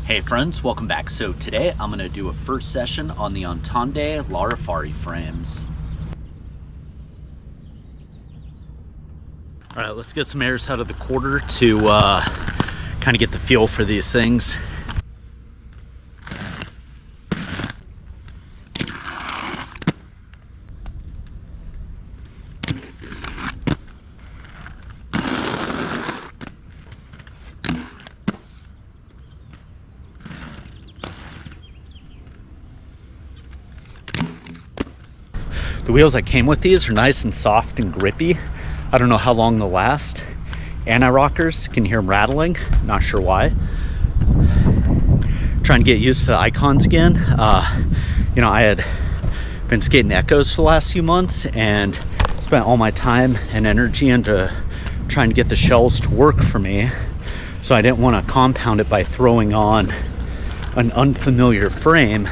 Hey friends, welcome back. So today I'm going to do a first session on the Entente Larifari frames. Alright, let's get some airs out of the quarter to kind of get the feel for these things. The wheels that came with these are nice and soft and grippy. I don't know how long they'll last. Anti-rockers, can you hear them rattling? Not sure why. Trying to get used to the icons again. I had been skating the Echoes for the last few months and spent all my time and energy into trying to get the shells to work for me. So I didn't want to compound it by throwing on an unfamiliar frame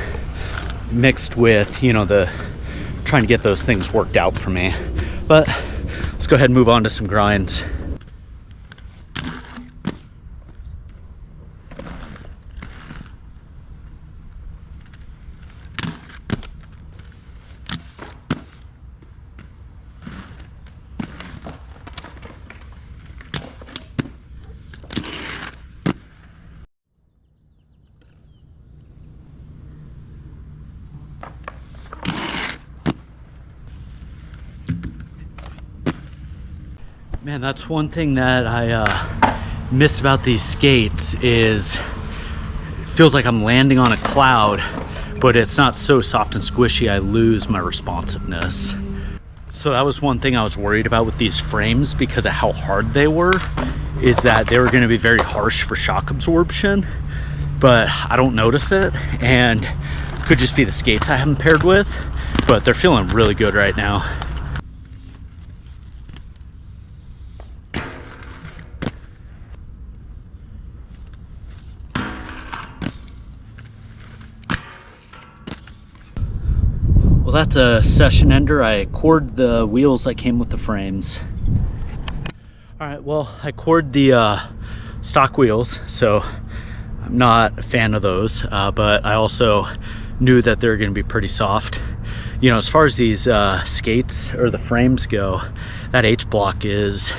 mixed with, trying to get those things worked out for me. But let's go ahead and move on to some grinds. Man, that's one thing that I miss about these skates is it feels like I'm landing on a cloud, but it's not so soft and squishy I lose my responsiveness. So that was one thing I was worried about with these frames because of how hard they were, is that they were going to be very harsh for shock absorption, but I don't notice it, and could just be the skates I haven't paired with, but they're feeling really good right now. Well, that's a session ender. I cored the wheels that came with the frames. All right, well, I cored the stock wheels, so I'm not a fan of those, but I also knew that they're gonna be pretty soft. As far as these skates or the frames go, that H-block is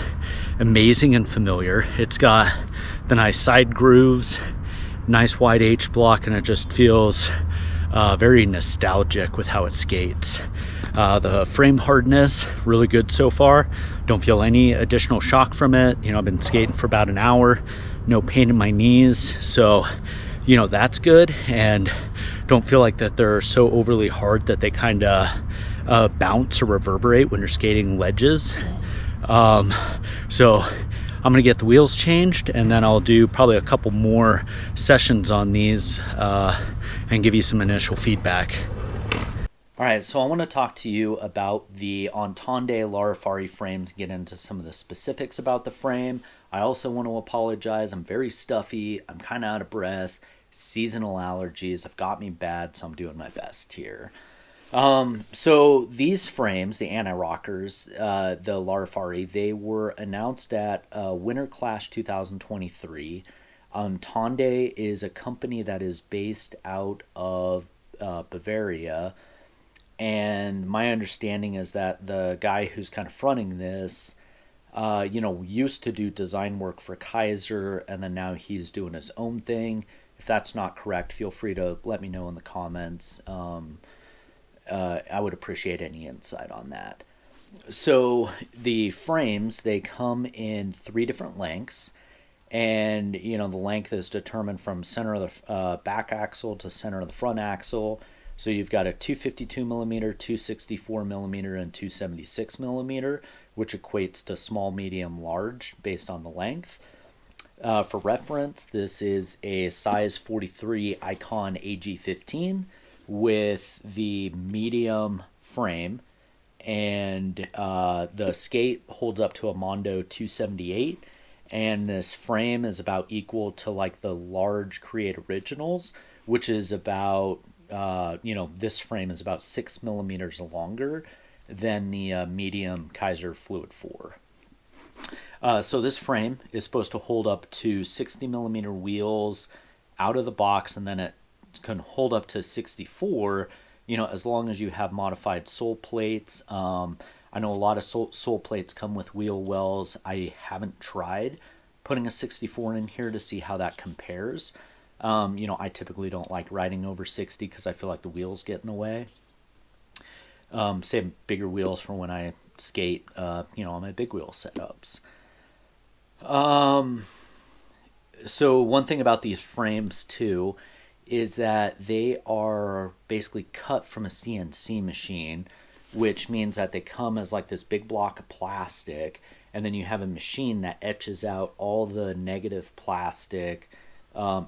amazing and familiar. It's got the nice side grooves, nice wide H-block, and it just feels very nostalgic with how it skates. The frame hardness, really good so far. Don't feel any additional shock from it. I've been skating for about an hour, no pain in my knees, so that's good, and don't feel like that they're so overly hard that they kind of bounce or reverberate when you're skating ledges. So I'm gonna get the wheels changed, and then I'll do probably a couple more sessions on these and give you some initial feedback. All right, so I want to talk to you about the Entente Larifari frames, get into some of the specifics about the frame. I also want to apologize. I'm very stuffy. I'm kind of out of breath. Seasonal allergies have got me bad, so I'm doing my best here. So these frames, the anti-rockers, the Larifari, they were announced at Winter Clash 2023. Entente is a company that is based out of Bavaria, and my understanding is that the guy who's kind of fronting this, used to do design work for Kaiser, and then now he's doing his own thing. If that's not correct, feel free to let me know in the comments. I would appreciate any insight on that. So the frames, they come in 3 different lengths, and the length is determined from center of the back axle to center of the front axle. So you've got a 252 millimeter, 264 millimeter, and 276 millimeter, which equates to small, medium, large based on the length. For reference, this is a size 43 Icon AG15 with the medium frame, and the skate holds up to a Mondo 278, and this frame is about equal to like the large Create Originals, which is about this frame is about 6 millimeters longer than the medium Kaiser Fluid 4. So this frame is supposed to hold up to 60 millimeter wheels out of the box, and then it can hold up to 64, as long as you have modified sole plates. I know a lot of sole plates come with wheel wells. I haven't tried putting a 64 in here to see how that compares. I typically don't like riding over 60 because I feel like the wheels get in the way. Save bigger wheels for when I skate, on my big wheel setups. So one thing about these frames too is that they are basically cut from a CNC machine, which means that they come as like this big block of plastic, and then you have a machine that etches out all the negative plastic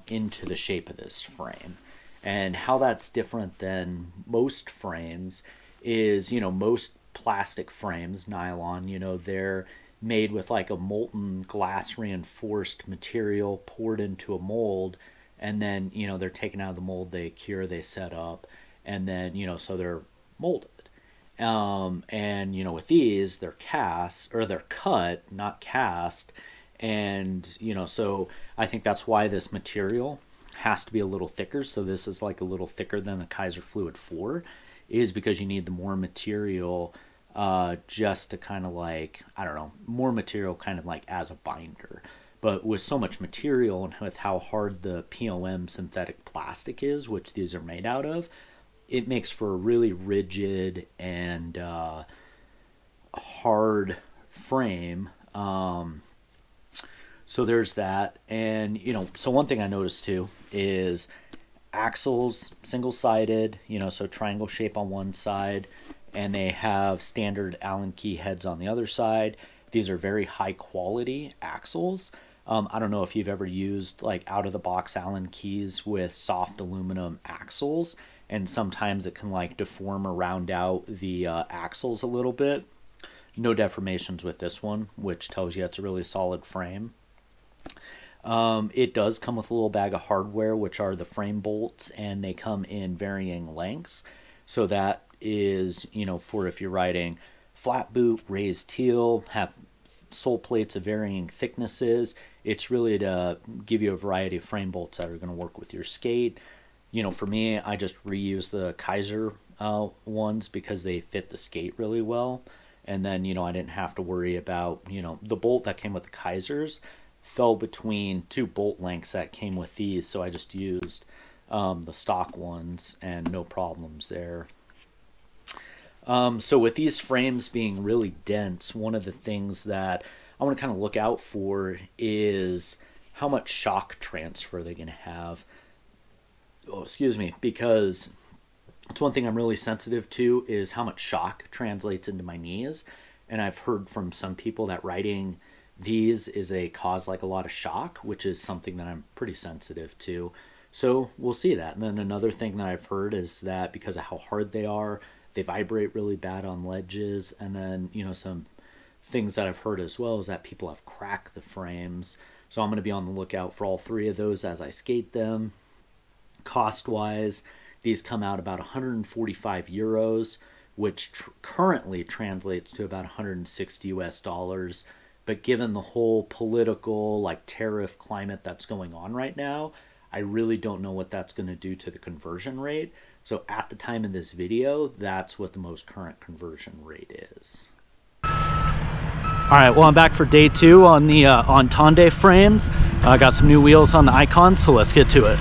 into the shape of this frame. And how that's different than most frames is, most plastic frames, nylon, they're made with like a molten glass reinforced material poured into a mold, and then they're taken out of the mold, they cure, they set up, and then so they're molded. And with these, they're cast, or they're cut, not cast. And so I think that's why this material has to be a little thicker. So this is like a little thicker than the Kaiser Fluid 4, is because you need the more material just to kind of like, I don't know, more material kind of like as a binder. But with so much material and with how hard the POM synthetic plastic is, which these are made out of, it makes for a really rigid and hard frame. So there's that. And, so one thing I noticed too is axles single-sided, so triangle shape on one side, and they have standard Allen key heads on the other side. These are very high quality axles. I don't know if you've ever used like out of the box Allen keys with soft aluminum axles, and sometimes it can like deform or round out the axles a little bit. No deformations with this one, which tells you it's a really solid frame. It does come with a little bag of hardware, which are the frame bolts, and they come in varying lengths. So that is, for if you're riding flat boot, raised heel, have sole plates of varying thicknesses. It's really to give you a variety of frame bolts that are going to work with your skate. For me, I just reuse the Kaiser ones because they fit the skate really well. And then, I didn't have to worry about, the bolt that came with the Kaisers fell between two bolt lengths that came with these. So I just used the stock ones and no problems there. So with these frames being really dense, one of the things that I want to kind of look out for is how much shock transfer they're going to have. Because it's one thing I'm really sensitive to is how much shock translates into my knees. And I've heard from some people that riding these is they cause like a lot of shock, which is something that I'm pretty sensitive to. So we'll see that. And then another thing that I've heard is that because of how hard they are, they vibrate really bad on ledges. And then, some things that I've heard as well is that people have cracked the frames. So I'm going to be on the lookout for all three of those as I skate them. Cost wise, these come out about 145 euros, which currently translates to about 160 US dollars. But given the whole political like tariff climate that's going on right now, I really don't know what that's going to do to the conversion rate. So at the time of this video, that's what the most current conversion rate is. All right, well, I'm back for day 2 on the Entente frames. I got some new wheels on the Icon, so let's get to it.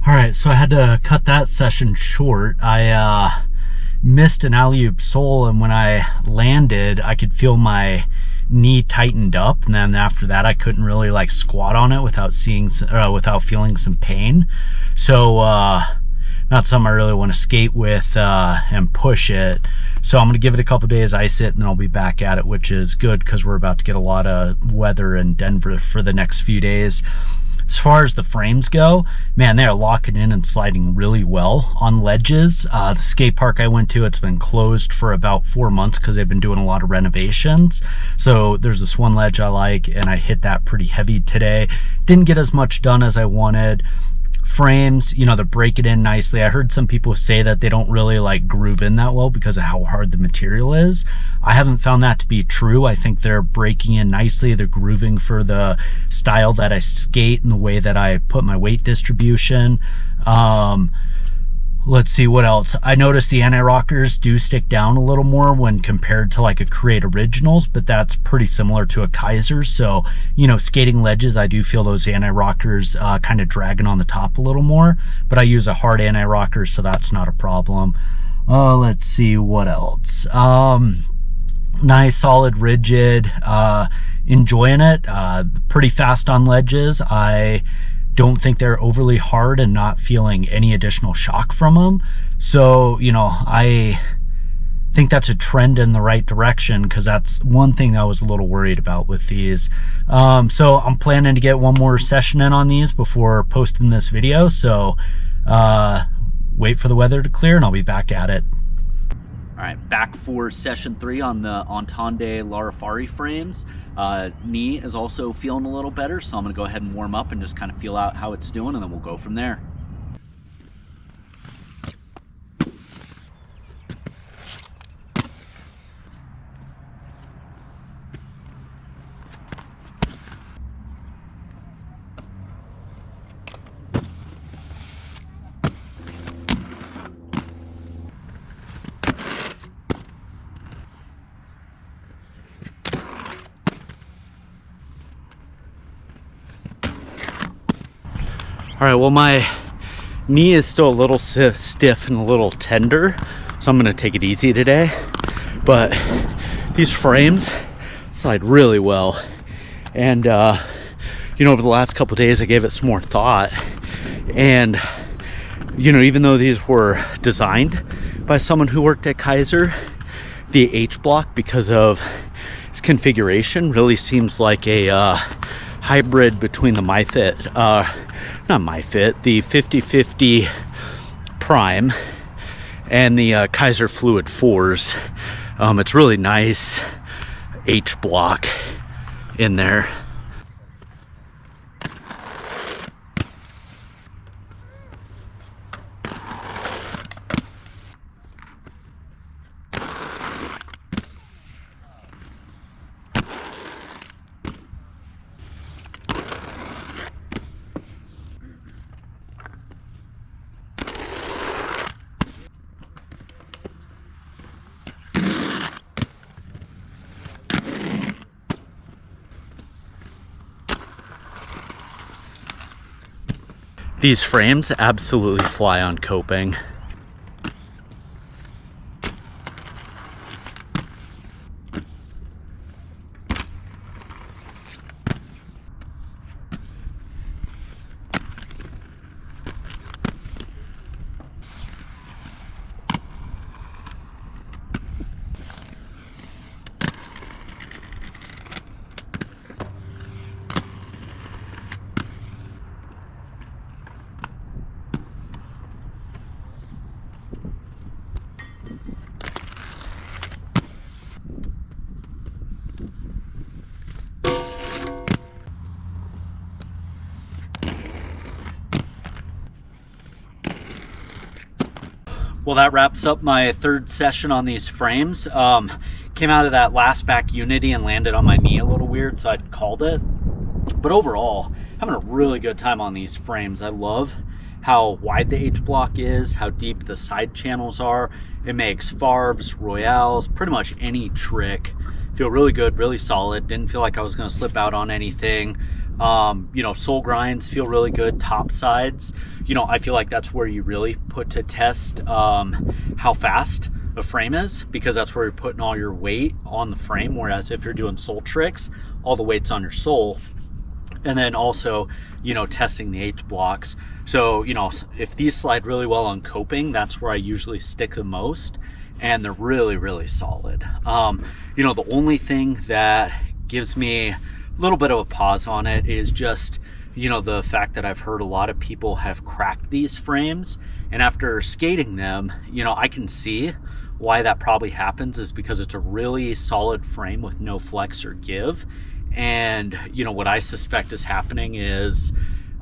All right, so I had to cut that session short. I missed an alley-oop sole, and when I landed, I could feel my knee tightened up, and then after that, I couldn't really like squat on it without feeling some pain. So not something I really want to skate with and push it. So I'm going to give it a couple days, ice it, and then I'll be back at it, which is good because we're about to get a lot of weather in Denver for the next few days. As far as the frames go, man, they're locking in and sliding really well on ledges. The skate park I went to, it's been closed for about 4 months because they've been doing a lot of renovations. So there's this one ledge I like, and I hit that pretty heavy today. Didn't get as much done as I wanted. Frames, you know, they're breaking in nicely. I heard some people say that they don't really like groove in that well because of how hard the material is. I haven't found that to be true. I think they're breaking in nicely. They're grooving for the style that I skate and the way that I put my weight distribution. Let's see what else. I noticed the anti-rockers do stick down a little more when compared to like a Create Originals, but that's pretty similar to a Kaiser. So, you know, skating ledges, I do feel those anti-rockers kind of dragging on the top a little more, but I use a hard anti-rocker, so that's not a problem. Let's see what else. Nice, solid, rigid, enjoying it. Pretty fast on ledges. I don't think they're overly hard and not feeling any additional shock from them. So, you know, I think that's a trend in the right direction because that's one thing I was a little worried about with these. So I'm planning to get one more session in on these before posting this video. So wait for the weather to clear and I'll be back at it. All right, back for session 3 on the Entente Larifari frames. Knee is also feeling a little better, so I'm gonna go ahead and warm up and just kind of feel out how it's doing, and then we'll go from there. All right, well, my knee is still a little stiff and a little tender, so I'm gonna take it easy today. But these frames slide really well. And, you know, over the last couple of days, I gave it some more thought. And, you know, even though these were designed by someone who worked at Kaiser, the H-block, because of its configuration, really seems like a hybrid between the the 50/50 Prime and the Kaiser Fluid 4s. It's really nice H-block in there. These frames absolutely fly on coping. Well, that wraps up my 3rd session on these frames. Came out of that last back unity and landed on my knee a little weird, so I called it. But overall, having a really good time on these frames. I love how wide the H-block is, how deep the side channels are. It makes Favres, Royales, pretty much any trick feel really good, really solid. Didn't feel like I was gonna slip out on anything. You know, sole grinds feel really good, top sides. You know, I feel like that's where you really put to test how fast a frame is, because that's where you're putting all your weight on the frame, whereas if you're doing sole tricks, all the weight's on your sole. And then also, testing the H blocks. So, if these slide really well on coping, that's where I usually stick the most, and they're really, really solid. The only thing that gives me a little bit of a pause on it is just, the fact that I've heard a lot of people have cracked these frames, and after skating them, I can see why that probably happens is because it's a really solid frame with no flex or give. And what I suspect is happening is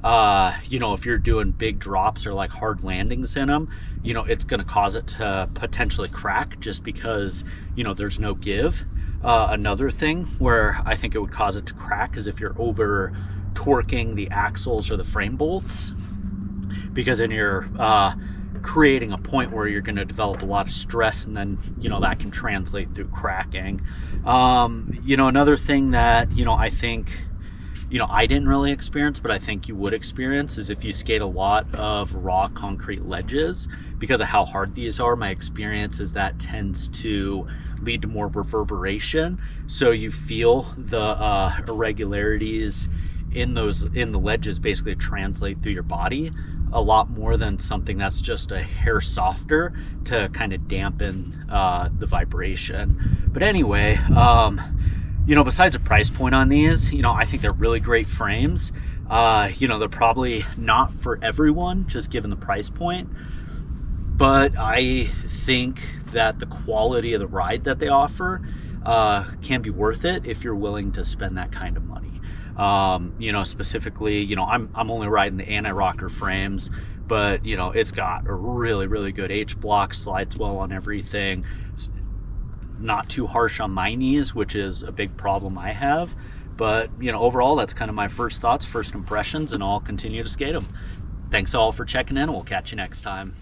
if you're doing big drops or like hard landings in them, it's going to cause it to potentially crack just because there's no give. Another thing where I think it would cause it to crack is if you're over torquing the axles or the frame bolts, because then you're creating a point where you're going to develop a lot of stress, and then that can translate through cracking. Another thing that I think I didn't really experience, but I think you would experience, is if you skate a lot of raw concrete ledges. Because of how hard these are, my experience is that tends to lead to more reverberation, so you feel the irregularities in the ledges basically translate through your body a lot more than something that's just a hair softer to kind of dampen the vibration. But anyway, besides the price point on these, I think they're really great frames. They're probably not for everyone, just given the price point. But I think that the quality of the ride that they offer can be worth it if you're willing to spend that kind of money. Specifically, I'm only riding the anti-rocker frames, but it's got a really, really good H block, slides well on everything. It's not too harsh on my knees, which is a big problem I have. But overall, that's kind of my first thoughts, first impressions, and I'll continue to skate them. Thanks all for checking in. We'll catch you next time.